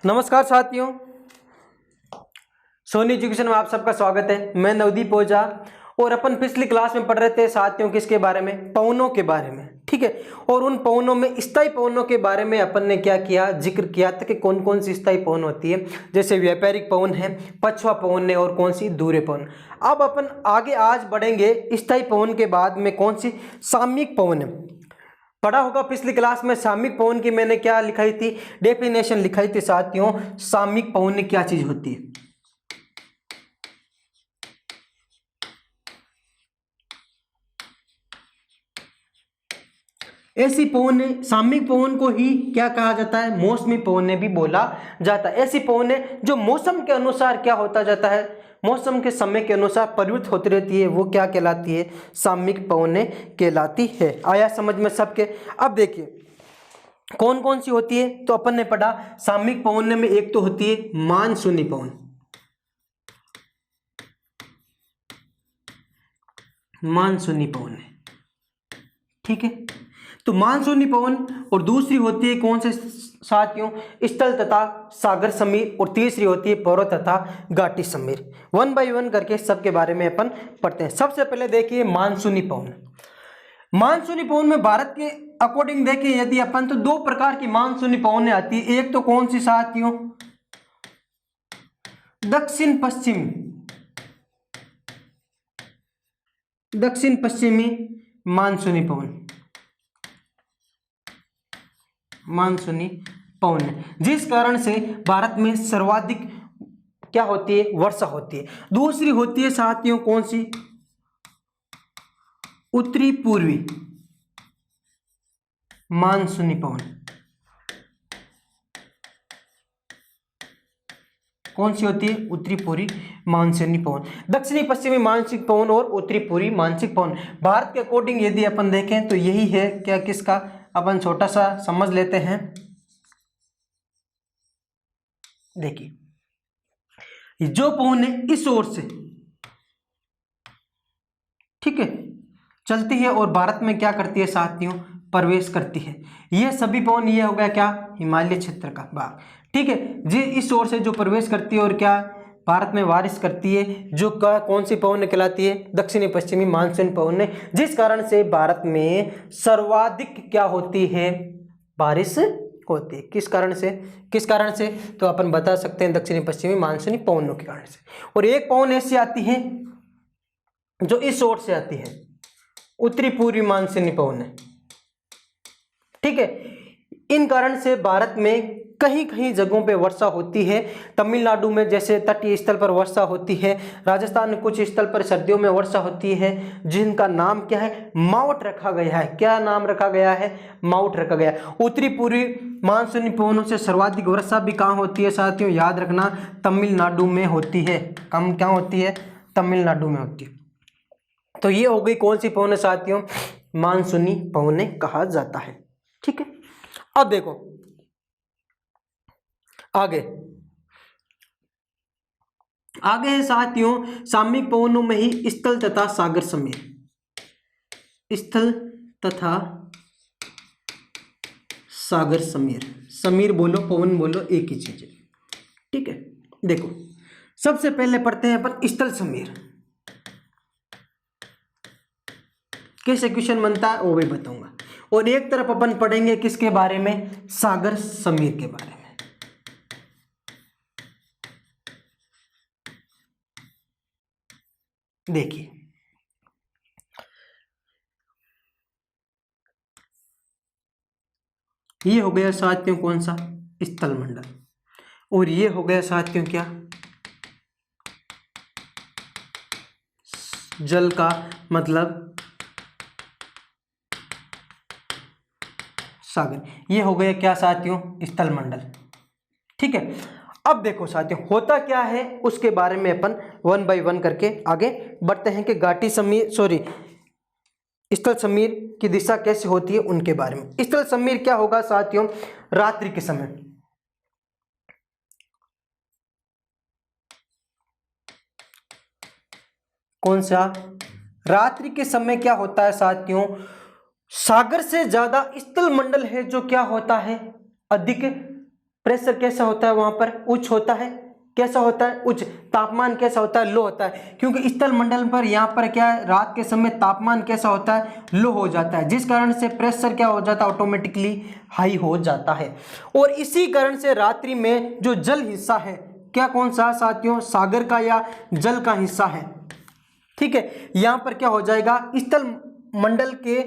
नमस्कार साथियों, सोनी एजुकेशन में आप सबका स्वागत है। मैं नवदीप ओझा और अपन पिछली क्लास में पढ़ रहे थे साथियों किसके बारे में, पवनों के बारे में। ठीक है, और उन पवनों में स्थायी पवनों के बारे में अपन ने क्या किया, जिक्र किया था कि कौन कौन सी स्थायी पवन होती है। जैसे व्यापारिक पवन है, पछुआ पवन है और कौन सी दूरे पवन। अब अपन आगे आज बढ़ेंगे स्थायी पवन के बाद में कौन सी सामयिक पवन है। पढ़ा होगा पिछली क्लास में सामयिक पवन की मैंने क्या लिखाई थी, डेफिनेशन लिखाई थी साथियों। सामयिक पवन क्या चीज होती है। ऐसी पवन, सामयिक पवन को ही क्या कहा जाता है, मौसमी पवन भी बोला जाता है। ऐसी पवन है जो मौसम के अनुसार क्या होता जाता है, मौसम के समय के अनुसार परिवर्तित होती रहती है, वो क्या कहलाती है, सामयिक पवन कहलाती है। आया समझ में सबके। अब देखिए कौन कौन सी होती है, तो अपन ने पढ़ा सामयिक पवन में एक तो होती है मानसूनी पवन। मानसूनी पवन है, ठीक है। तो मानसूनी पवन और दूसरी होती है कौन से साथियों, स्थल तथा सागर समीर, और तीसरी होती है पर्वत तथा घाटी समीर। वन बाय वन करके सबके बारे में अपन पढ़ते हैं। सबसे पहले देखिए मानसूनी पवन। मानसूनी पवन में भारत के अकॉर्डिंग देखिए यदि अपन, तो दो प्रकार की मानसूनी पवन आती है। एक तो कौन सी साथियों, दक्षिण पश्चिम, दक्षिण पश्चिमी मानसूनी पवन, मानसूनी पवन, जिस कारण से भारत में सर्वाधिक क्या होती है, वर्षा होती है। दूसरी होती है साथियों कौन सी, उत्तरी पूर्वी मानसूनी पवन। कौन सी होती है, उत्तरी पूर्वी मानसूनी पवन। दक्षिणी पश्चिमी मानसिक पवन और उत्तरी पूर्वी मानसिक पवन। भारत के अकॉर्डिंग यदि अपन देखें तो यही है क्या, किसका, अपन छोटा सा समझ लेते हैं। देखिए जो पवन है इस ओर से, ठीक है, चलती है और भारत में क्या करती है साथियों, प्रवेश करती है। ये सभी पवन, ये हो गया क्या, हिमालय क्षेत्र का भाग, ठीक है, जी इस ओर से जो प्रवेश करती है और क्या भारत में बारिश करती है, जो कौन सी पवन कहलाती है, दक्षिणी पश्चिमी मानसूनी पवन है, जिस कारण से भारत में सर्वाधिक क्या होती है, बारिश होती है। किस कारण से, किस कारण से, तो अपन बता सकते हैं दक्षिणी पश्चिमी मानसूनी पवनों के कारण से। और एक पवन ऐसी आती है जो इस ओर से आती है, उत्तरी पूर्वी मानसूनी पवन है, ठीक है। इन कारण से भारत में कहीं कहीं जगहों पे वर्षा होती है। तमिलनाडु में जैसे तटीय स्थल पर वर्षा होती है, राजस्थान में कुछ स्थल पर सर्दियों में वर्षा होती है, जिनका नाम क्या है, मावठ रखा गया है। क्या नाम रखा गया है, मावठ रखा गया है। उत्तरी पूर्वी मानसूनी पवनों से सर्वाधिक वर्षा भी कहाँ होती है साथियों, याद रखना, तमिलनाडु में होती है। कम क्या होती है, तमिलनाडु में होती है। तो ये हो गई कौन सी पवन साथियों, मानसूनी पवन कहा जाता है, ठीक है। अब देखो आगे, आगे है साथियों सामयिक पवनों में ही स्थल तथा सागर समीर। स्थल तथा सागर समीर, समीर बोलो पवन बोलो एक ही चीज है, ठीक है। देखो सबसे पहले पढ़ते हैं अपन स्थल समीर। कैसे क्वेश्चन बनता है वो भी बताऊंगा। और एक तरफ अपन पढ़ेंगे किसके बारे में, सागर समीर के बारे में। देखिए ये हो गया साथियों कौन सा, स्थल मंडल, और ये हो गया साथियों क्या, जल का मतलब सागर। ये हो गया क्या साथियों, स्थल मंडल, ठीक है। अब देखो साथियों होता क्या है उसके बारे में अपन वन बाय वन करके आगे बढ़ते हैं कि घाटी समीर, सॉरी, स्थल समीर की दिशा कैसे होती है उनके बारे में। स्थल समीर क्या होगा साथियों, रात्रि के समय, कौन सा, रात्रि के समय क्या होता है साथियों, सागर से ज्यादा स्थल मंडल है जो क्या होता है, अधिक प्रेशर कैसा होता है, वहां पर उच्च होता है। कैसा होता है, उच्च। तापमान कैसा होता है, लो होता है, क्योंकि स्थल मंडल पर यहाँ पर क्या है, रात के समय तापमान कैसा होता है, लो हो जाता है, जिस कारण से प्रेशर क्या हो जाता है, ऑटोमेटिकली हाई हो जाता है। और इसी कारण से रात्रि में जो जल हिस्सा है, क्या कौन सा साथियों, सागर का या जल का हिस्सा है, ठीक है, यहाँ पर क्या हो जाएगा, स्थल मंडल के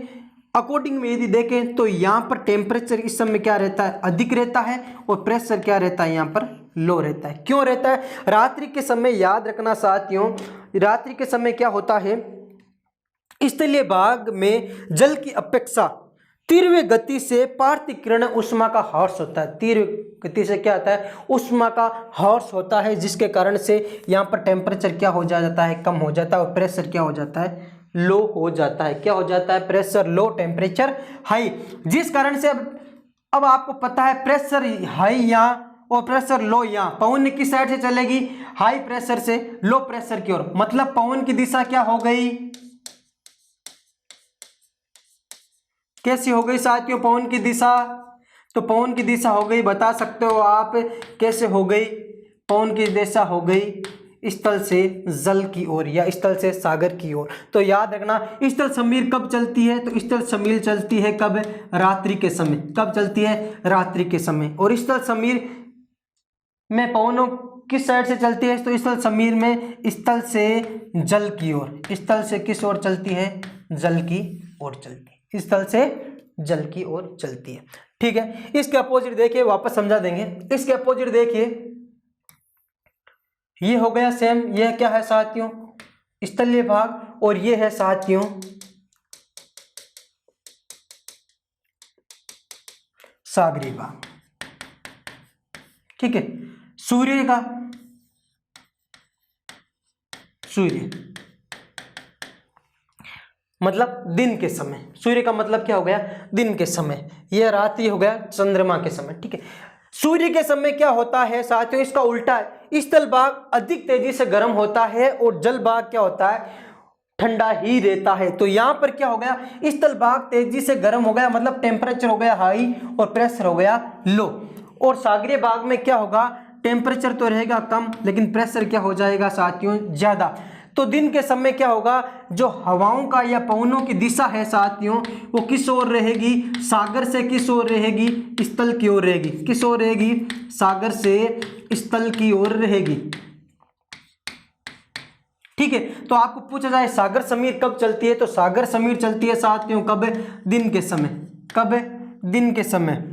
अकॉर्डिंग में यदि देखें तो यहाँ पर टेम्परेचर इस समय क्या रहता है, अधिक रहता है, और प्रेशर क्या रहता है, यहाँ पर लो रहता है। क्यों रहता है, रात्रि के समय याद रखना साथियों, रात्रि के समय क्या होता है, स्थलीय भाग में जल की अपेक्षा तीव्र गति से पार्थिव उष्मा का हर्ष होता है। तीव्र गति से क्या होता है, उष्मा का हर्ष होता है, जिसके कारण से यहाँ पर टेम्परेचर क्या हो जाता है, कम हो जाता है, और प्रेशर क्या हो जाता है, लो हो जाता है। क्या हो जाता है, प्रेशर लो, टेम्परेचर हाई, जिस कारण से अब आपको पता है प्रेशर हाई यहाँ और प्रेशर लो यहाँ, पवन किस साइड से चलेगी, हाई प्रेशर से लो प्रेशर की ओर, मतलब पवन की दिशा क्या हो गई, कैसी हो गई साथियों, पवन की दिशा, तो पवन की दिशा हो गई, बता सकते हो आप कैसे हो गई, पवन की दिशा हो गई स्थल से जल की ओर या स्थल से सागर की ओर। तो याद रखना, स्थल समीर कब चलती है, तो स्थल समीर चलती है कब, रात्रि के समय। कब चलती है, रात्रि के समय। और स्थल समीर में पवनों किस साइड से चलती है, तो स्थल समीर में स्थल से जल की ओर, स्थल से किस ओर चलती है, जल की ओर चलती है, स्थल से जल की ओर चलती है, ठीक है। इसके अपोजिट देखिए, वापस समझा देंगे, इसके अपोजिट देखिए, ये हो गया सेम, यह क्या है साथियों, स्थलीय भाग, और ये है साथियों सागरी भाग, ठीक है। सूर्य का, सूर्य मतलब दिन के समय, सूर्य का मतलब क्या हो गया, दिन के समय, यह रात्रि हो गया चंद्रमा के समय, ठीक है। सूर्य के समय क्या होता है साथियों, इसका उल्टा है, स्थल भाग अधिक तेजी से गर्म होता है और जल भाग क्या होता है, ठंडा ही रहता है। तो यहां पर क्या हो गया, स्थल भाग तेजी से गर्म हो गया, मतलब टेम्परेचर हो गया हाई और प्रेशर हो गया लो। और सागरीय भाग में क्या होगा, टेम्परेचर तो रहेगा कम, लेकिन प्रेशर क्या हो जाएगा साथियों, ज्यादा। तो दिन के समय क्या होगा, जो हवाओं का या पवनों की दिशा है साथियों, वो किस ओर रहेगी, सागर से किस ओर रहेगी, स्थल की ओर रहेगी। किस ओर रहेगी, सागर से स्थल की ओर रहेगी, ठीक है। तो आपको पूछा जाए सागर समीर कब चलती है, तो सागर समीर चलती है साथियों कब, दिन के समय। कब, दिन के समय,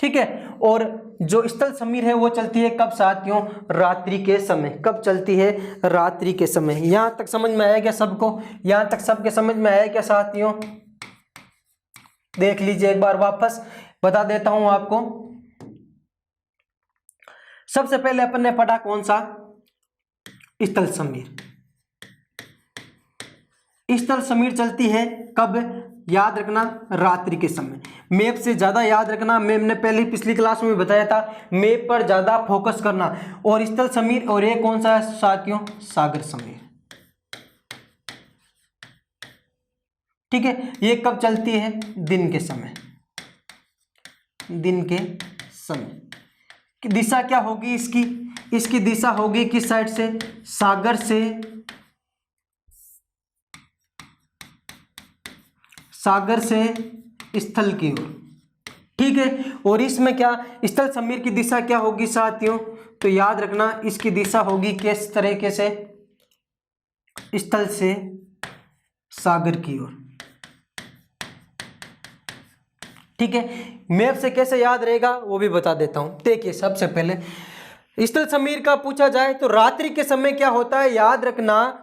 ठीक है। और जो स्थल समीर है वो चलती है कब साथियों, रात्रि के समय। कब चलती है, रात्रि के समय। यहां तक समझ में आया क्या सबको, यहां तक सबके समझ में आया क्या साथियों, देख लीजिए एक बार, वापस बता देता हूं आपको। सबसे पहले अपन ने पढ़ा कौन सा, स्थल समीर। स्थल समीर चलती है कब, याद रखना रात्रि के समय। मैप से ज्यादा याद रखना, मैप ने पहले पिछली क्लास में बताया था, मैप पर ज्यादा फोकस करना। और स्थल समीर, और ये कौन सा है साथियों, सागर समीर, ठीक है। ये कब चलती है, दिन के समय। दिन के समय की दिशा क्या होगी इसकी, इसकी दिशा होगी किस साइड से, सागर से, सागर से स्थल की ओर, ठीक है। और इसमें क्या, स्थल समीर की दिशा क्या होगी साथियों, तो याद रखना इसकी दिशा होगी किस तरीके से, स्थल से सागर की ओर, ठीक है। मैप से कैसे याद रहेगा वो भी बता देता हूं। देखिए सबसे पहले स्थल समीर का पूछा जाए तो रात्रि के समय क्या होता है, याद रखना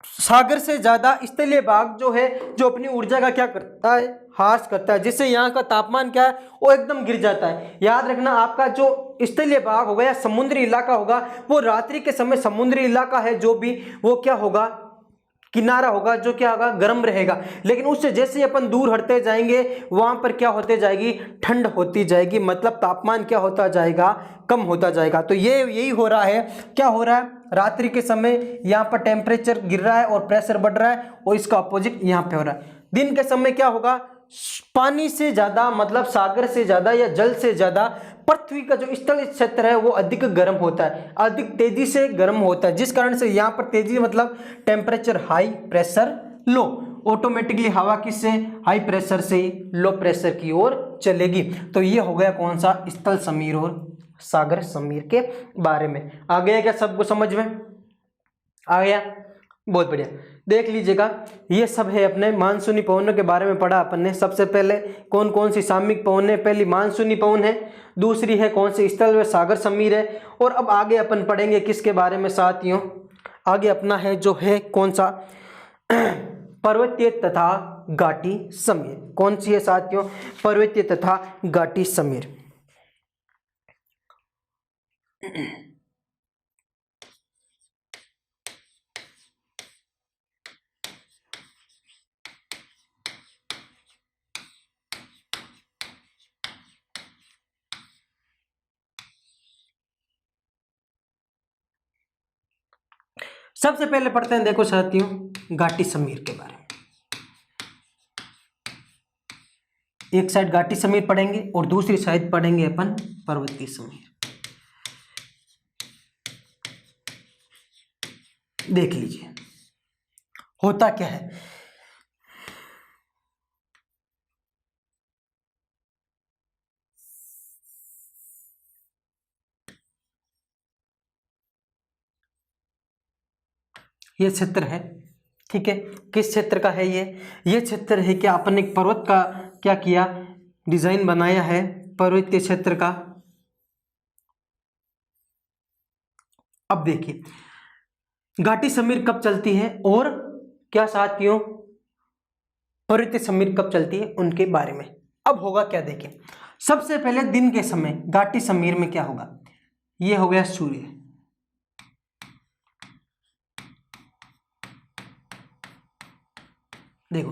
सागर से ज्यादा स्थलीय भाग जो है, जो अपनी ऊर्जा का क्या करता है, ह्रास करता है, जिससे यहाँ का तापमान क्या है, वो एकदम गिर जाता है। याद रखना आपका जो स्थलीय भाग होगा या समुद्री इलाका होगा, वो रात्रि के समय समुद्री इलाका है जो भी, वो क्या होगा, किनारा होगा, जो क्या होगा, गर्म रहेगा। लेकिन उससे जैसे अपन दूर हटते जाएंगे, वहां पर क्या होते जाएगी, ठंड होती जाएगी, मतलब तापमान क्या होता जाएगा, कम होता जाएगा। तो ये यही हो रहा है, क्या हो रहा है, रात्रि के समय यहाँ पर टेम्परेचर गिर रहा है और प्रेशर बढ़ रहा है, और इसका अपोजिट यहाँ पे हो रहा है। दिन के समय क्या होगा, पानी से ज्यादा मतलब सागर से ज्यादा या जल से ज्यादा पृथ्वी का जो स्थल क्षेत्र है वो अधिक गर्म होता है, अधिक तेजी से गर्म होता है, जिस कारण से यहाँ पर तेजी मतलब temperature high, pressure low. Automatically हवा किससे, हाई प्रेशर से लो प्रेशर की ओर चलेगी। तो ये हो गया कौन सा, स्थल समीर और सागर समीर के बारे में। आ गया क्या सबको समझ में, आ गया, बहुत बढ़िया। देख लीजिएगा ये सब है अपने मानसूनी पवनों के बारे में पढ़ा अपन ने। सबसे पहले कौन कौन सी सामयिक पवन है, पहली मानसूनी पवन है, दूसरी है कौन सी, स्थल व सागर समीर है। और अब आगे अपन पढ़ेंगे किसके बारे में साथियों, आगे अपना है जो है कौन सा, पर्वतीय तथा घाटी समीर। कौन सी है साथियों, पर्वतीय तथा घाटी समीर। सबसे पहले पढ़ते हैं देखो साथियों घाटी समीर के बारे में। एक साइड घाटी समीर पढ़ेंगे और दूसरी साइड पढ़ेंगे अपन पर्वतीय समीर। देख लीजिए होता क्या है, ये क्षेत्र है, ठीक है, किस क्षेत्र का है ये क्षेत्र है क्या, अपन एक पर्वत का क्या किया, डिजाइन बनाया है पर्वतीय क्षेत्र का। अब देखिए घाटी समीर कब चलती है और क्या साथियों पर्वतीय समीर कब चलती है उनके बारे में। अब होगा क्या देखिए, सबसे पहले दिन के समय घाटी समीर में क्या होगा, ये हो गया सूर्य, देखो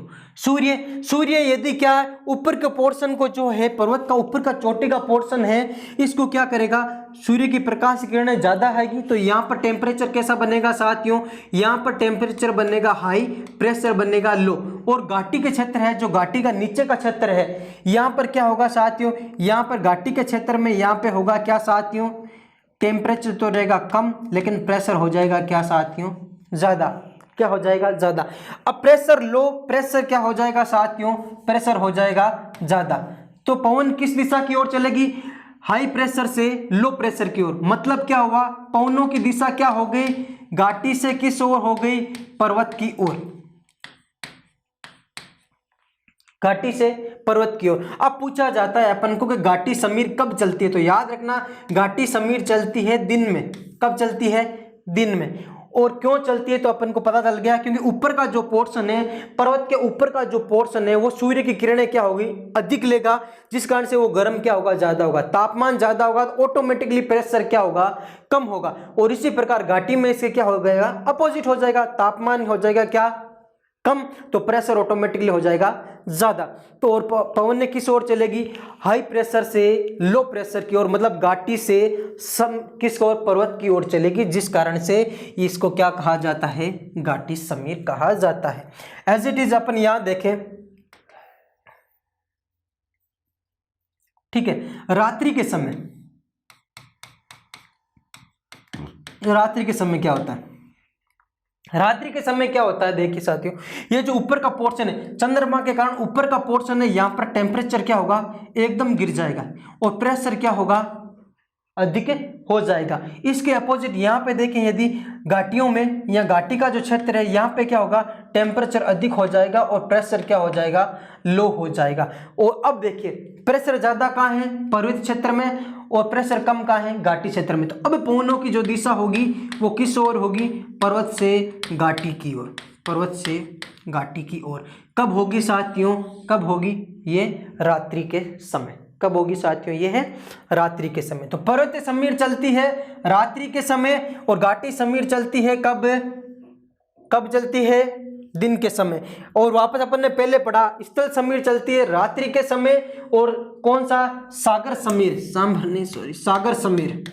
सूर्य यदि क्या ऊपर के पोर्शन को जो है पर्वत का ऊपर का चोटी का पोर्शन है इसको क्या करेगा, सूर्य की प्रकाश किरणें ज्यादा आएगी तो यहाँ पर टेम्परेचर कैसा बनेगा साथियों, यहाँ पर टेम्परेचर बनेगा हाई, प्रेशर बनेगा लो। और घाटी के क्षेत्र है जो घाटी का नीचे का क्षेत्र है, यहाँ पर क्या होगा साथियों, यहाँ पर घाटी के क्षेत्र में यहाँ पे होगा क्या साथियों, टेम्परेचर तो रहेगा कम लेकिन प्रेशर हो जाएगा क्या साथियों, ज्यादा। क्या हो जाएगा, ज्यादा। अब प्रेशर लो, प्रेशर क्या हो जाएगा साथियों, प्रेशर हो जाएगा ज्यादा। तो पवन किस दिशा की ओर चलेगी, हाई प्रेशर से लो प्रेशर की ओर। मतलब क्या हुआ, पवनों की दिशा क्या हो गई, घाटी से किस ओर हो गई, पर्वत की ओर, घाटी से पर्वत की ओर। अब पूछा जाता है अपन को कि घाटी समीर कब चलती है, तो याद रखना घाटी समीर चलती है दिन में। कब चलती है, दिन में। और क्यों चलती है तो अपन को पता चल गया, क्योंकि ऊपर का जो पोर्शन है, पर्वत के ऊपर का जो पोर्शन है वो सूर्य की किरणें क्या होगी, अधिक लेगा, जिस कारण से वो गर्म क्या होगा, ज्यादा होगा। तापमान ज्यादा होगा तो ऑटोमेटिकली प्रेशर क्या होगा, कम होगा। और इसी प्रकार घाटी में इसके क्या हो जाएगा, अपोजिट हो जाएगा, तापमान हो जाएगा क्या, कम, तो प्रेशर ऑटोमेटिकली हो जाएगा ज्यादा। तो और पवन ने किस ओर चलेगी, हाई प्रेशर से लो प्रेशर की ओर, मतलब घाटी से किस ओर, पर्वत की ओर चलेगी, जिस कारण से इसको क्या कहा जाता है, घाटी समीर कहा जाता है। एज इट इज अपन यहां देखें, ठीक है, रात्रि के समय, रात्रि के समय क्या होता है, रात्रि के समय क्या होता है, देखिए साथियों, ये जो ऊपर का पोर्शन है, चंद्रमा के कारण ऊपर का पोर्शन है, यहाँ पर टेम्परेचर क्या होगा, एकदम गिर जाएगा और प्रेशर क्या होगा, अधिक हो जाएगा। इसके अपोजिट यहाँ पे देखें, यदि घाटियों में या घाटी का जो क्षेत्र है यहाँ पे क्या होगा, टेम्परेचर अधिक हो जाएगा और प्रेशर क्या हो जाएगा, लो हो जाएगा। और अब देखिए प्रेशर ज्यादा कहाँ है, पर्वत क्षेत्र में, और प्रेशर कम कहाँ है, घाटी क्षेत्र में। तो अब पवनों की जो दिशा होगी वो किस ओर होगी, पर्वत से घाटी की ओर, पर्वत से घाटी की ओर। कब होगी साथियों, कब होगी, ये रात्रि के समय। कब होगी साथियों, ये है रात्रि के समय। तो पर्वतीय समीर चलती है रात्रि के समय और घाटी समीर चलती है कब, कब चलती है, दिन के समय। और वापस अपन ने पहले पढ़ा, स्थल समीर चलती है रात्रि के समय, और कौन सा, सागर समीर, सागर समीर,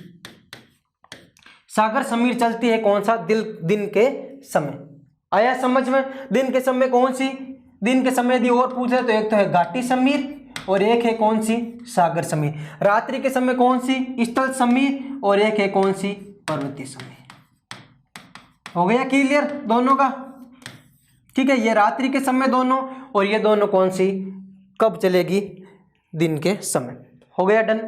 सागर समीर चलती है कौन सा, दिन के समय। आया समझ में, दिन के समय कौन सी, दिन के समय यदि और पूछे तो एक तो है घाटी समीर और एक है कौन सी, सागर समीर। रात्रि के समय कौन सी, स्थल समीर और एक है कौन सी, पर्वतीय समीर। हो गया क्लियर दोनों का? ठीक है, ये रात्रि के समय दोनों और ये दोनों कौन सी, कब चलेगी, दिन के समय। हो गया डन।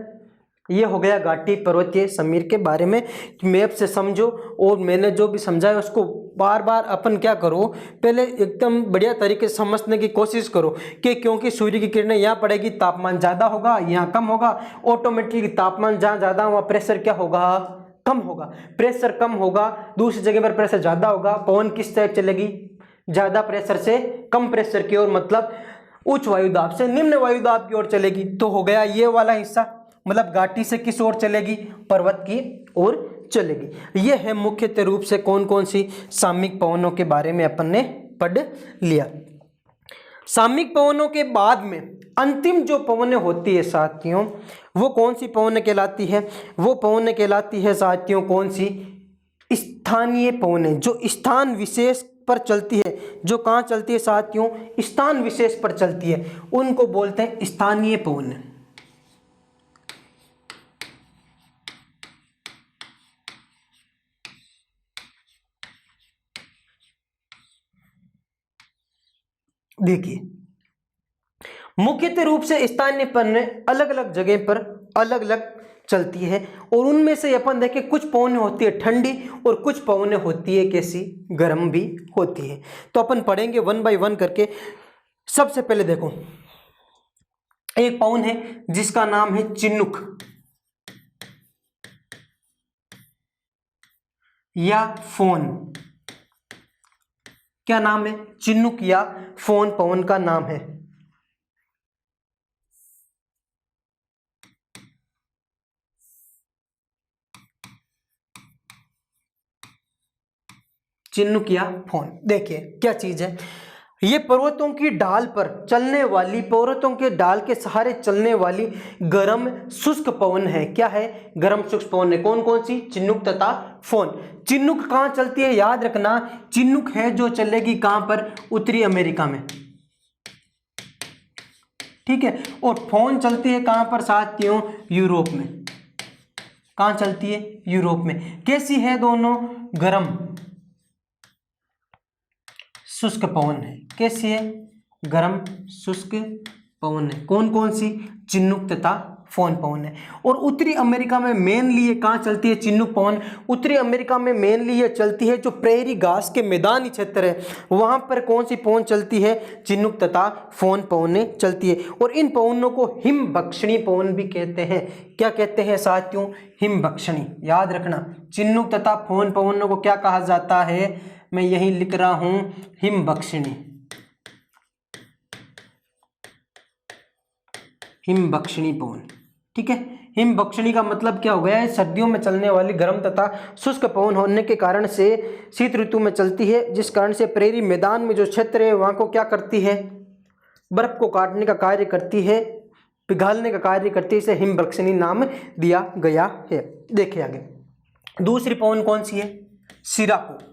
ये हो गया घाटी पर्वतीय समीर के बारे में। मैप से समझो और मैंने जो भी समझाया उसको बार बार अपन क्या करो, पहले एकदम बढ़िया तरीके से समझने की कोशिश करो कि क्योंकि सूर्य की किरणें यहाँ पड़ेगी, तापमान ज़्यादा होगा, यहाँ कम होगा, ऑटोमेटिकली तापमान जहाँ ज़्यादा वहाँ प्रेशर क्या होगा, कम होगा। प्रेशर कम होगा, दूसरी जगह पर प्रेशर ज़्यादा होगा। पवन किस टाइप चलेगी, ज़्यादा प्रेशर से कम प्रेशर की ओर, मतलब उच्च वायुदाब से निम्न वायुदाब की ओर चलेगी। तो हो गया ये वाला हिस्सा, मतलब घाटी से किस ओर चलेगी, पर्वत की ओर चलेगी। ये है मुख्यतः रूप से कौन कौन सी सामयिक पवनों के बारे में अपन ने पढ़ लिया। सामयिक पवनों के बाद में अंतिम जो पवनें होती है साथियों, वो कौन सी पवनें कहलाती है, वो पवनें कहलाती है साथियों कौन सी, स्थानीय पवनें, जो स्थान विशेष पर चलती है। जो कहाँ चलती है साथियों, स्थान विशेष पर चलती है, उनको बोलते हैं स्थानीय पवनें। देखिए मुख्यतः रूप से स्थानीय पवनें अलग अलग जगह पर अलग अलग चलती है और उनमें से अपन देखें कुछ पवनें होती है ठंडी और कुछ पवनें होती है कैसी, गर्म भी होती है। तो अपन पढ़ेंगे वन बाय वन करके। सबसे पहले देखो एक पवन है जिसका नाम है चिन्नुक या फोन। क्या नाम है, चिन्नुक या फोन पवन का नाम है। चिन्नुक या फोन, देखिए क्या चीज है, ये पर्वतों की ढाल पर चलने वाली, पर्वतों के ढाल के सहारे चलने वाली गर्म शुष्क पवन है। क्या है, गर्म शुष्क पवन है। कौन कौन सी, चिन्नुक तथा फोन। चिन्नुक कहाँ चलती है, याद रखना, चिन्नुक है जो चलेगी कहाँ पर, उत्तरी अमेरिका में, ठीक है। और फोन चलती है कहाँ पर साथियों, यूरोप में। कहाँ चलती है, यूरोप में। कैसी है दोनों, गर्म शुष्क पवन है। कैसी है, गर्म शुष्क पवन है। कौन कौन सी, चिन्नुक तथा फोन पवन है। और उत्तरी अमेरिका में मेनली ये कहाँ चलती है, चिन्नुक पवन उत्तरी अमेरिका में मेनली ये चलती है, जो प्रेरी घास के मैदानी क्षेत्र है वहाँ पर कौन सी पवन चलती है, चिन्नुक तथा फोन पवनें चलती है। और इन पवनों को हिमभक्षणी पवन भी कहते हैं। क्या कहते हैं साथियों, हिमभक्षणी। याद रखना, चिन्नुक तथा फोन पवनों को क्या कहा जाता है, मैं यही लिख रहा हूं, हिमभक्षणी। हिमभक्षणी पवन, ठीक है। हिमभक्षणी का मतलब क्या हो गया है, सर्दियों में चलने वाली गर्म तथा शुष्क पवन होने के कारण से शीत ऋतु में चलती है, जिस कारण से प्रेरी मैदान में जो क्षेत्र है वहां को क्या करती है, बर्फ को काटने का कार्य करती है, पिघालने का कार्य करती है। इसे हिमभक्षणी नाम दिया गया है। देखिए आगे दूसरी पवन कौन सी है, सिराको।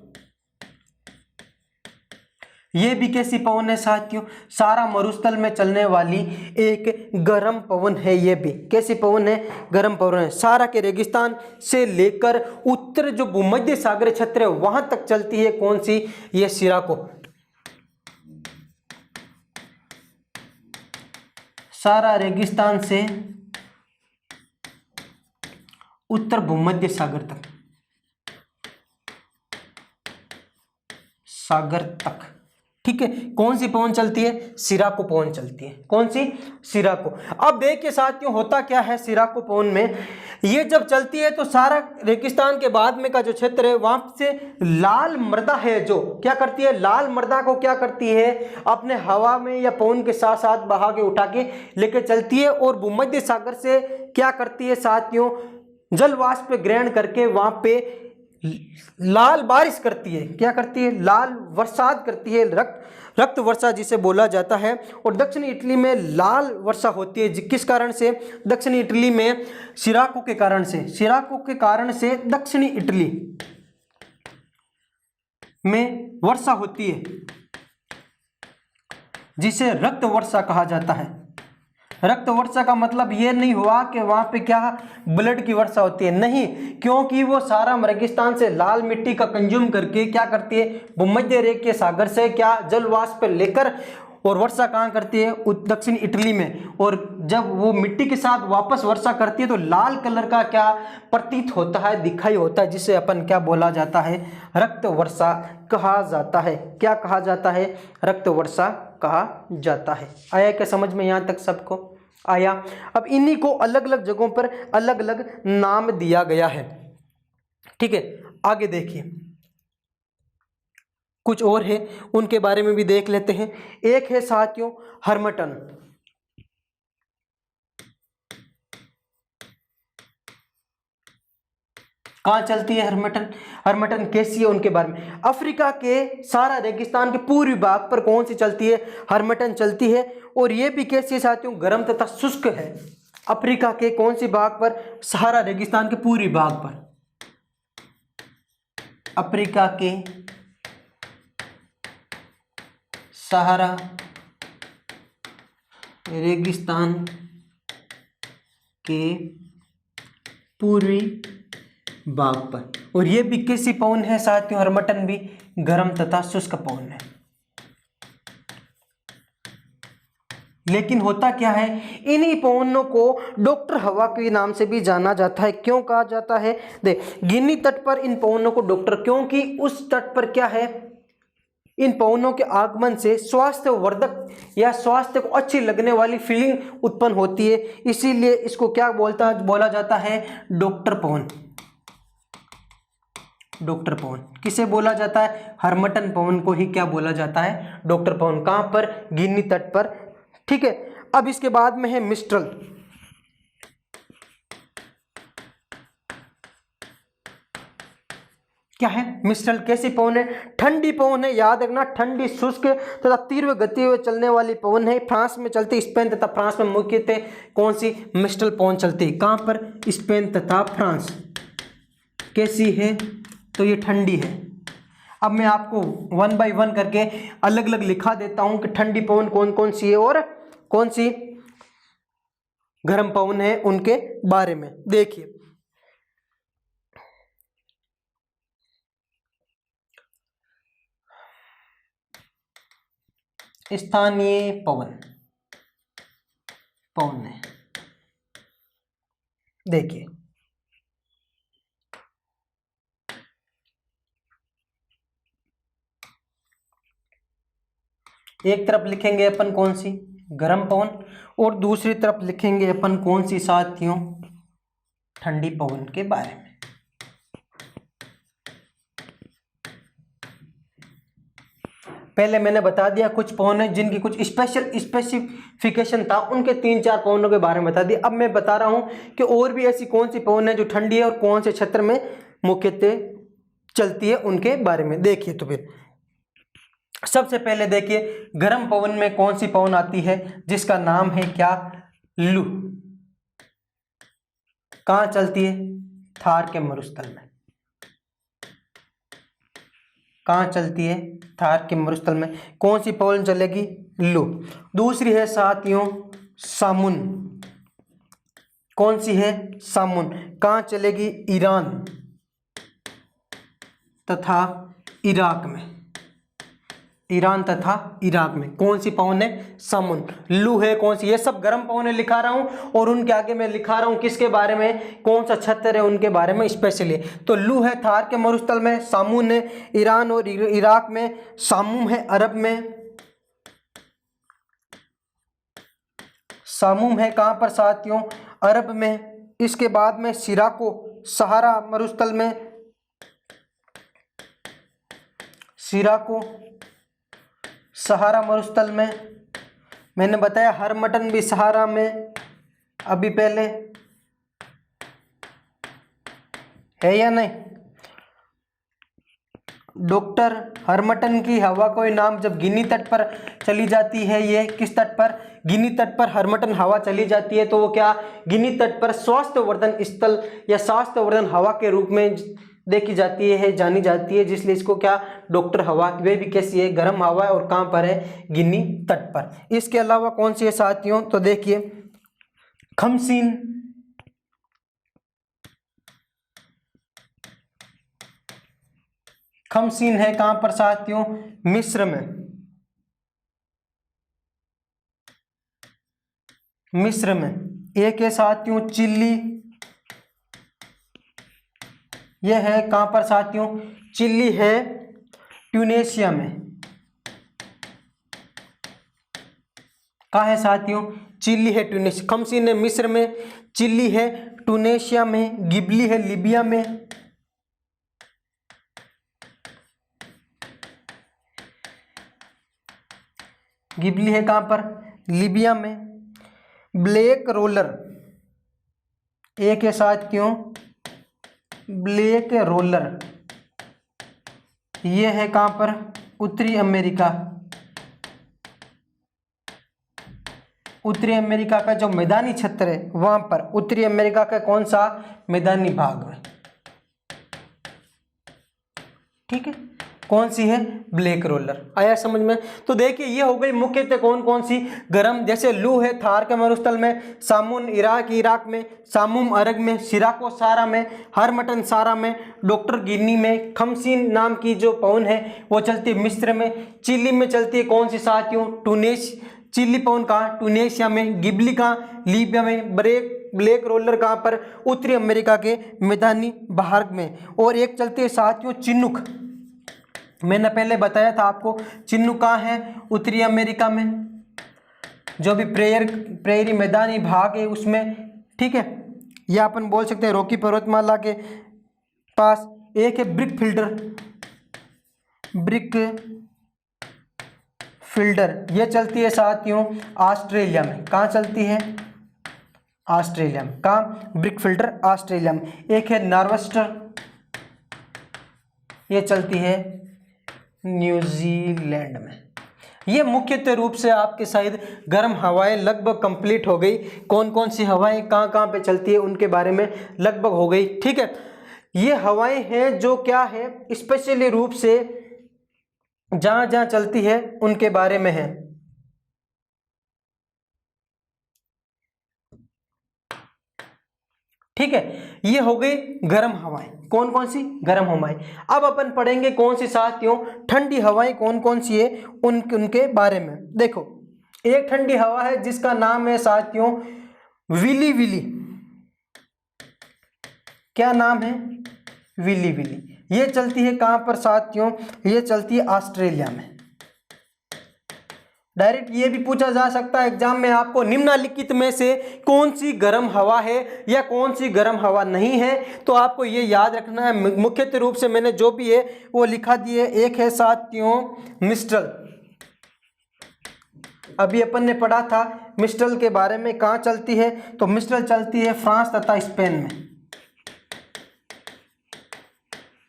ये भी कैसी पवन है साथियों, सारा मरुस्थल में चलने वाली एक गर्म पवन है। ये भी कैसी पवन है, गर्म पवन है। सारा के रेगिस्तान से लेकर उत्तर जो भूमध्य सागर क्षेत्र है वहां तक चलती है। कौन सी, ये सिराको। सारा रेगिस्तान से उत्तर भूमध्य सागर तक, सागर तक, ठीक है। कौन सी पवन चलती है, सिराको पवन चलती है। कौन सी, सिराको। अब देखिए साथियों होता क्या है सिराको पवन में, ये जब चलती है तो सारा रेगिस्तान के बाद में का जो क्षेत्र है वहां से लाल मृदा है जो क्या करती है, लाल मृदा को क्या करती है, अपने हवा में या पवन के साथ साथ बहा के उठा के लेके चलती है और भूमध्य सागर से क्या करती है साथियों, जल वाष्प ग्रहण करके वहां पे लाल बारिश करती है। क्या करती है, लाल बरसात करती है, रक्त वर्षा जिसे बोला जाता है। और दक्षिणी इटली में लाल वर्षा होती है, किस कारण से, दक्षिणी इटली में सिराको के कारण से। सिराको के कारण से दक्षिणी इटली में वर्षा होती है। जिसे रक्त वर्षा कहा जाता है। रक्त वर्षा का मतलब ये नहीं हुआ कि वहाँ पे क्या ब्लड की वर्षा होती है, नहीं, क्योंकि वो सारा रेगिस्तान से लाल मिट्टी का कंज्यूम करके क्या करती है, भूमध्य रेखीय सागर से क्या जल वाष्प लेकर और वर्षा कहाँ करती है, दक्षिण इटली में। और जब वो मिट्टी के साथ वापस वर्षा करती है तो लाल कलर का क्या प्रतीत होता है, दिखाई होता है, जिसे अपन क्या बोला जाता है, रक्त वर्षा कहा जाता है। क्या कहा जाता है, रक्त वर्षा कहा जाता है। आया क्या समझ में, यहाँ तक सबको आया। अब इन्हीं को अलग अलग जगहों पर अलग अलग नाम दिया गया है। ठीक है, आगे देखिए कुछ और है, उनके बारे में भी देख लेते हैं। एक है साथियों हर्मटन। कहाँ चलती है हर्मटन, हर्मटन कैसी है, उनके बारे में। अफ्रीका के सारा रेगिस्तान के पूर्वी भाग पर कौन सी चलती है, हर्मटन चलती है। और ये भी कैसी है साथियों, गर्म तथा शुष्क है। अफ्रीका के कौन सी भाग पर, सहारा रेगिस्तान के पूर्वी भाग पर, अफ्रीका के सहारा रेगिस्तान के पूर्वी भाग पर। और ये भी कैसी पवन है साथियों, हर्मटन भी गर्म तथा शुष्क पवन है। लेकिन होता क्या है, इन्हीं पवनों को डॉक्टर हवा के नाम से भी जाना जाता है। क्यों कहा जाता है, देख गिनी तट पर इन पवनों को डॉक्टर, क्योंकि उस तट पर क्या है, इन पवनों के आगमन से स्वास्थ्य वर्धक या स्वास्थ्य को अच्छी लगने वाली फीलिंग उत्पन्न होती है, इसीलिए इसको क्या बोला जाता है, डॉक्टर पवन। डॉक्टर पवन किसे बोला जाता है, हर्मटन पवन को ही क्या बोला जाता है, डॉक्टर पवन। कहां पर, गिनी तट पर। ठीक है, अब इसके बाद में है मिस्ट्रल। क्या है, मिस्ट्रल कैसी पवन है, ठंडी पवन है, याद रखना, ठंडी शुष्क तथा तीव्र गति में चलने वाली पवन है। फ्रांस में चलती, स्पेन तथा फ्रांस में मुख्यतः कौन सी मिस्ट्रल पवन चलती है, कहां पर, स्पेन तथा फ्रांस। कैसी है, तो ये ठंडी है। अब मैं आपको 1 बाय 1 करके अलग अलग लिखा देता हूं कि ठंडी पवन कौन कौन सी है और कौन सी गर्म पवन है, उनके बारे में देखिए। स्थानीय पवन है, देखिए एक तरफ लिखेंगे अपन कौन सी, गर्म पवन, और दूसरी तरफ लिखेंगे अपन कौन सी साथियों, ठंडी पवन के बारे में। पहले मैंने बता दिया कुछ पवन है जिनकी कुछ स्पेसिफिकेशन था, उनके 3-4 पवनों के बारे में बता दिया। अब मैं बता रहा हूं कि और भी ऐसी कौन सी पवन है जो ठंडी है और कौन से क्षेत्र में मुख्यतः चलती है, उनके बारे में देखिए। तो फिर सबसे पहले देखिए गर्म पवन में कौन सी पवन आती है, जिसका नाम है क्या, लू। कहां चलती है, थार के मरुस्थल में। कहां चलती है, थार के मरुस्थल में। कौन सी पवन चलेगी, लू। दूसरी है साथियों सामुन। कौन सी है, सामुन। कहां चलेगी, ईरान तथा इराक में। ईरान तथा इराक में कौन सी पवन है, सामुन। लू है कौन सी, ये सब गर्म पवन है लिखा रहा हूं, और उनके आगे मैं लिखा रहा हूं किसके बारे में, कौन सा क्षेत्र है उनके बारे में स्पेशली। तो लू है थार के मरुस्थल में, सामुन है ईरान और इराक में, सामुम है अरब में। सामुम है कहां पर साथियों, अरब में। इसके बाद में सिराको, सहारा मरुस्थल में। सिराको सहारा मरुस्थल में। मैंने बताया हर्मटन भी सहारा में अभी पहले है या नहीं। डॉक्टर हर्मटन की हवा कोई नाम जब गिनी तट पर चली जाती है, ये किस तट पर, गिनी तट पर हर्मटन हवा चली जाती है, तो वो क्या गिनी तट पर स्वास्थ्यवर्धन स्थल या स्वास्थ्यवर्धन हवा के रूप में देखी जाती है जानी जाती है, जिसलिए इसको क्या डॉक्टर हवा, वे भी कैसी है गर्म हवा है और कहाँ पर है गिनी तट पर। इसके अलावा कौन सी है साथियों, तो देखिए खमसीन, खमसीन है कहाँ पर साथियों मिस्र में, मिस्र में। एक है साथियों चिल्ली, यह है कहाँ पर साथियों चिल्ली है ट्यूनेशिया में, कहाँ है साथियों चिल्ली है ट्यूनेशिया, खमसीन है मिस्र में, चिल्ली है ट्यूनेशिया में, गिबली है लीबिया में, गिबली है कहाँ पर लीबिया में। ब्लैक रोलर, एक है साथियों ब्लैक रोलर, ये है कहाँ पर उत्तरी अमेरिका, उत्तरी अमेरिका का जो मैदानी क्षेत्र है वहां पर, उत्तरी अमेरिका का कौन सा मैदानी भाग में, ठीक है, कौन सी है ब्लैक रोलर। आया समझ में। तो देखिए ये हो गई मुख्यतः कौन कौन सी गर्म, जैसे लू है थार के मरुस्थल में, सामुन इराक में, सामुम अरग में, सिराको सारा में, हरमटन सारा में, डॉक्टर गिनी में, खमसीन नाम की जो पवन है वो चलती है मिस्र में, चिली में चलती है कौन सी साथियों टूनेश, चिल्ली पवन कहाँ टूनेशिया में, गिबली कहाँ लीबिया में, ब्लैक रोलर कहाँ पर उत्तरी अमेरिका के मैदानी भाग में, और एक चलती है साथियों चिन्नुक, मैंने पहले बताया था आपको चिन्नुक कहाँ है उत्तरी अमेरिका में, जो भी प्रेयरी मैदानी भाग है उसमें, ठीक है, या अपन बोल सकते हैं रॉकी पर्वतमाला के पास। एक है ब्रिक फिल्डर, ये चलती है साथियों ऑस्ट्रेलिया में, कहाँ चलती है ऑस्ट्रेलिया में, कहाँ ब्रिक फिल्डर ऑस्ट्रेलिया में। एक है नार्वेस्टर, ये चलती है न्यूजीलैंड में। ये मुख्यतः रूप से आपके शायद गर्म हवाएं लगभग कंप्लीट हो गई, कौन कौन सी हवाएं कहाँ कहाँ पे चलती है उनके बारे में लगभग हो गई, ठीक है। ये हवाएं हैं जो क्या है स्पेशली रूप से जहाँ जहाँ चलती है उनके बारे में है। ठीक है, ये हो गई गर्म हवाएं, कौन कौन सी गर्म हवाएं। अब अपन पढ़ेंगे कौन सी साथियों ठंडी हवाएं कौन कौन सी है उनके बारे में। देखो एक ठंडी हवा है जिसका नाम है साथियों विली विली, क्या नाम है विली विली। ये चलती है कहां पर साथियों, ये चलती है ऑस्ट्रेलिया में। डायरेक्ट ये भी पूछा जा सकता है एग्जाम में आपको निम्नलिखित में से कौन सी गर्म हवा है या कौन सी गर्म हवा नहीं है, तो आपको ये याद रखना है। मुख्यतः रूप से मैंने जो भी है वो लिखा दिए। एक है साथियों मिस्ट्रल, अभी अपन ने पढ़ा था मिस्ट्रल के बारे में, कहाँ चलती है, तो मिस्ट्रल चलती है फ्रांस तथा स्पेन में।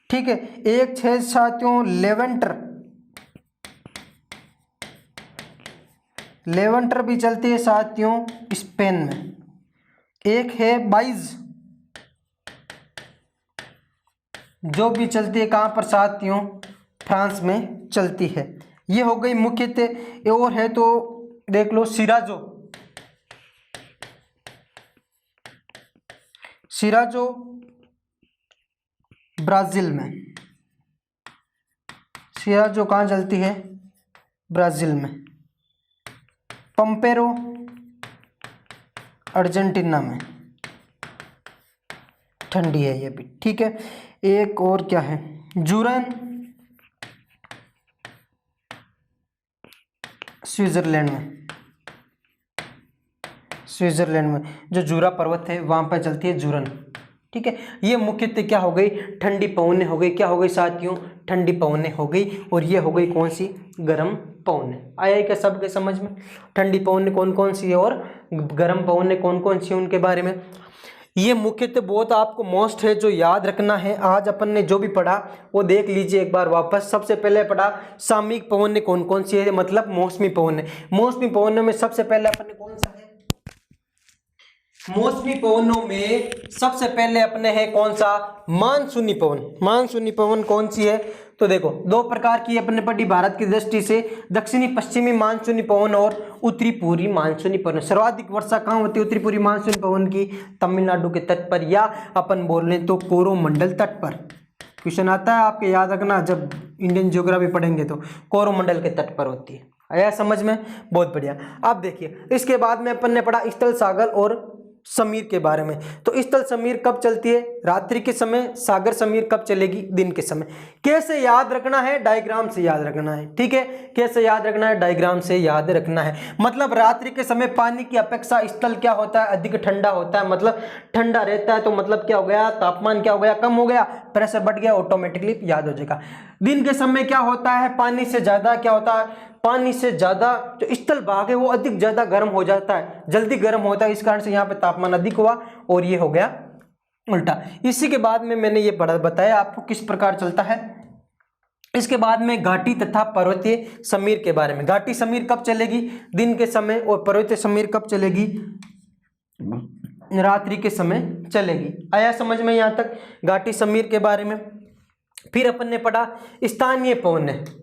ठीक है, एक है साथियों लेवेंटर भी चलती है साथियों स्पेन में। एक है बाइज जो भी चलती है कहाँ पर साथियों फ्रांस में चलती है। ये हो गई मुख्यतः। और है तो देख लो सिराजो ब्राजील में, सिराजो कहाँ चलती है ब्राजील में। पंपेरो अर्जेंटीना में, ठंडी है ये भी। ठीक है, एक और क्या है जूरन स्विट्जरलैंड में जो जूरा पर्वत है वहां पर चलती है जूरन। ठीक है, ये मुख्यतः क्या हो गई ठंडी पवनें हो गई। क्या हो गई साथियों ठंडी पवनें हो गई। और ये हो गई कौन सी गर्म पवनें। आया क्या सबके समझ में ठंडी पवनें कौन कौन सी है और गर्म पवनें कौन कौन सी है उनके बारे में। ये मुख्यतः बहुत आपको मोस्ट है जो याद रखना है। आज अपन ने जो भी पढ़ा वो देख लीजिए एक बार वापस। सबसे पहले पढ़ा सामयिक पवनें कौन कौन सी है, मतलब मौसमी पवनें। मौसमी पवनों में सबसे पहले अपन ने कौन सा है मौसमी पवनों में सबसे पहले अपने है कौन सा, मानसूनी पवन। मानसूनी पवन कौन सी है, तो देखो दो प्रकार की अपने पड़ी भारत की दृष्टि से, दक्षिणी पश्चिमी मानसूनी पवन और उत्तरी पूर्वी मानसूनी पवन। सर्वाधिक वर्षा कहाँ होती है उत्तरी पूर्वी मानसूनी पवन की, तमिलनाडु के तट पर, या अपन बोल रहे तो कोरोमंडल तट पर। क्वेश्चन आता है आपके, याद रखना जब इंडियन ज्योग्राफी पढ़ेंगे तो, कोरोमंडल के तट पर होती है। आया समझ में, बहुत बढ़िया। अब देखिए इसके बाद में अपन ने पढ़ा स्थल सागर और समीर के बारे में। तो स्थल समीर कब चलती है, रात्रि के समय, सागर समीर कब चलेगी, दिन के समय। कैसे याद रखना है, डायग्राम से याद रखना है, ठीक है। कैसे याद रखना है, डायग्राम से याद रखना है। मतलब रात्रि के समय पानी की अपेक्षा स्थल क्या होता है, अधिक ठंडा होता है, मतलब ठंडा रहता है। तो मतलब क्या हो गया, तापमान क्या हो गया, कम हो गया, प्रेशर बढ़ गया, ऑटोमेटिकली याद हो जाएगा। दिन के समय क्या होता है, पानी से ज्यादा क्या होता है, पानी से ज्यादा जो स्थल भाग है वो अधिक ज्यादा गर्म हो जाता है, जल्दी गर्म होता है, इस कारण से यहाँ पे तापमान अधिक हुआ और ये हो गया उल्टा। इसी के बाद में मैंने ये बताया आपको किस प्रकार चलता है। इसके बाद में घाटी तथा पर्वतीय समीर के बारे में। घाटी समीर कब चलेगी, दिन के समय, और पर्वतीय समीर कब चलेगी, रात्रि के समय चलेगी। आया समझ में यहाँ तक घाटी समीर के बारे में। फिर अपन ने पढ़ा स्थानीय पवन है।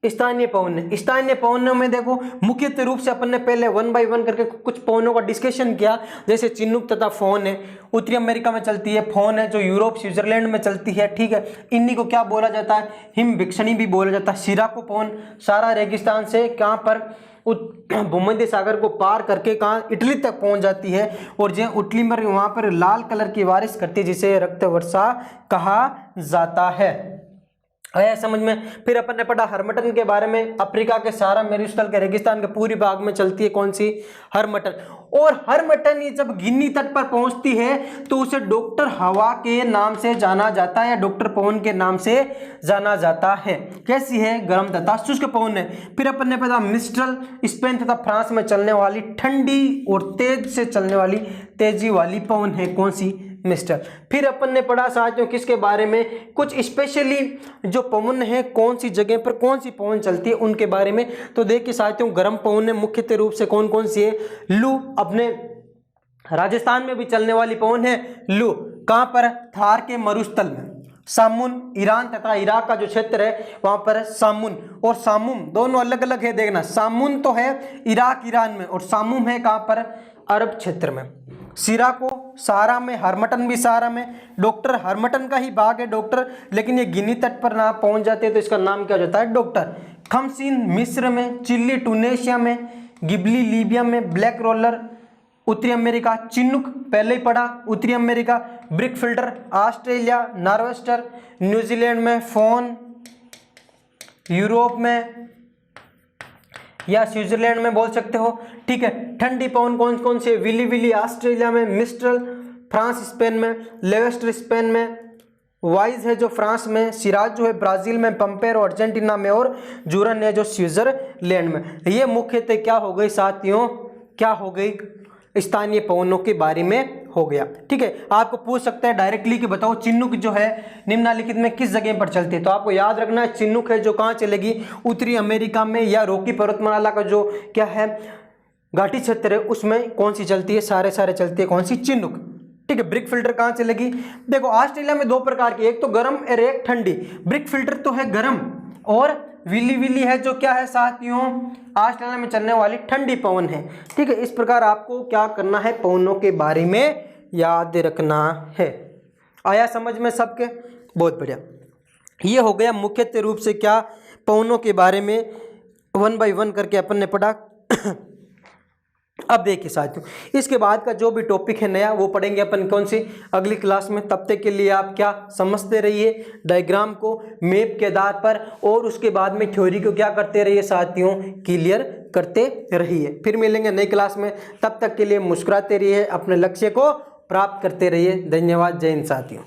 स्थानीय पवन, स्थानीय पवनों में देखो मुख्यतः रूप से अपन ने पहले 1 बाय 1 करके कुछ पवनों का डिस्कशन किया, जैसे चिन्नुक तथा फोन है, उत्तरी अमेरिका में चलती है। फोन है जो यूरोप स्विट्जरलैंड में चलती है, ठीक है। इन्हीं को क्या बोला जाता है, हिम भिक्षणी भी बोला जाता है। सिराको पवन सारा रेगिस्तान से कहाँ पर, भूमध्य सागर को पार करके कहाँ, इटली तक पहुंच जाती है, और जो इटली में वहां पर लाल कलर की बारिश करती है जिसे रक्त वर्षा कहा जाता है। आया समझ में। फिर अपन ने पढ़ा हरमटन के बारे में। अफ्रीका के सहारा मेरुस्थल के रेगिस्तान के पूरी भाग में चलती है कौन सी, हरमटन। और हरमटन ये जब गिन्नी तट पर पहुंचती है तो उसे डॉक्टर हवा के नाम से जाना जाता है, या डॉक्टर पवन के नाम से जाना जाता है। कैसी है, गर्म तथा शुष्क पवन है। फिर अपन ने पढ़ा मिस्ट्रल, स्पेन तथा फ्रांस में चलने वाली ठंडी और तेज से चलने वाली तेजी वाली पवन है कौन सी, मिस्टर। फिर अपन ने पढ़ा साथियों किसके बारे में, कुछ स्पेशली जो पवन है कौन सी जगह पर कौन सी पवन चलती है उनके बारे में। तो देखिए साथियों गर्म पवन है मुख्यतः रूप से कौन कौन सी है, लू, अपने राजस्थान में भी चलने वाली पवन है लू। कहां पर, थार के मरुस्थल में। सामुन, ईरान तथा इराक का जो क्षेत्र है वहां पर सामुन और सामुम दोनों अलग अलग है, देखना। सामुन तो है इराक ईरान में, और सामुम है कहां पर, अरब क्षेत्र में। सिराको सहारा में, हरमटन भी सहारा में। डॉक्टर हरमटन का ही भाग है डॉक्टर, लेकिन ये गिनी तट पर ना पहुंच जाते हैं तो इसका नाम क्या हो जाता है, डॉक्टर। खमसीन मिस्र में, चिल्ली टूनेशिया में, गिबली लीबिया में, ब्लैक रोलर उत्तरी अमेरिका, चिन्नुक पहले ही पढ़ा उत्तरी America, brick filter Australia, nor'wester New Zealand में, फोन यूरोप में या स्विट्जरलैंड में बोल सकते हो, ठीक है। ठंडी पवन कौन कौन से, विली विली ऑस्ट्रेलिया में, मिस्ट्रल फ्रांस स्पेन में, लेवेस्टर स्पेन में, वाइज है जो फ्रांस में, सिराज जो है ब्राजील में, पंपेरो अर्जेंटीना में, और जूरन है जो स्विट्जरलैंड में। ये मुख्यतः क्या हो गई साथियों, क्या हो गई, स्थानीय पवनों के बारे में हो गया, ठीक है। आपको पूछ सकता है डायरेक्टली कि बताओ चिन्नुक जो है निम्नलिखित में किस जगह पर चलती है। तो आपको याद रखना है चिन्नुक है जो कहाँ चलेगी, उत्तरी अमेरिका में, या रॉकी पर्वतमाला का जो क्या है घाटी क्षेत्र है उसमें कौन सी चलती है, सारे चलती है कौन सी, चिन्नुक, ठीक है। ब्रिक फिल्टर कहाँ चलेगी, देखो ऑस्ट्रेलिया में दो प्रकार की, एक तो गर्म और एक ठंडी। ब्रिक फिल्टर तो है गर्म, और विली विली है जो क्या है साथियों, ऑस्ट्रेलिया में चलने वाली ठंडी पवन है, ठीक है। इस प्रकार आपको क्या करना है, पवनों के बारे में याद रखना है। आया समझ में सबके, बहुत बढ़िया। ये हो गया मुख्यतः रूप से क्या, पवनों के बारे में 1 बाय 1 करके अपन ने पढ़ा। अब देखिए साथियों इसके बाद का जो भी टॉपिक है नया वो पढ़ेंगे अपन कौन सी, अगली क्लास में। तब तक के लिए आप क्या समझते रहिए डायग्राम को मैप के आधार पर, और उसके बाद में थ्योरी को क्या करते रहिए साथियों, क्लियर करते रहिए। फिर मिलेंगे नई क्लास में, तब तक के लिए मुस्कुराते रहिए, अपने लक्ष्य को प्राप्त करते रहिए। धन्यवाद, जय हिंद साथियों।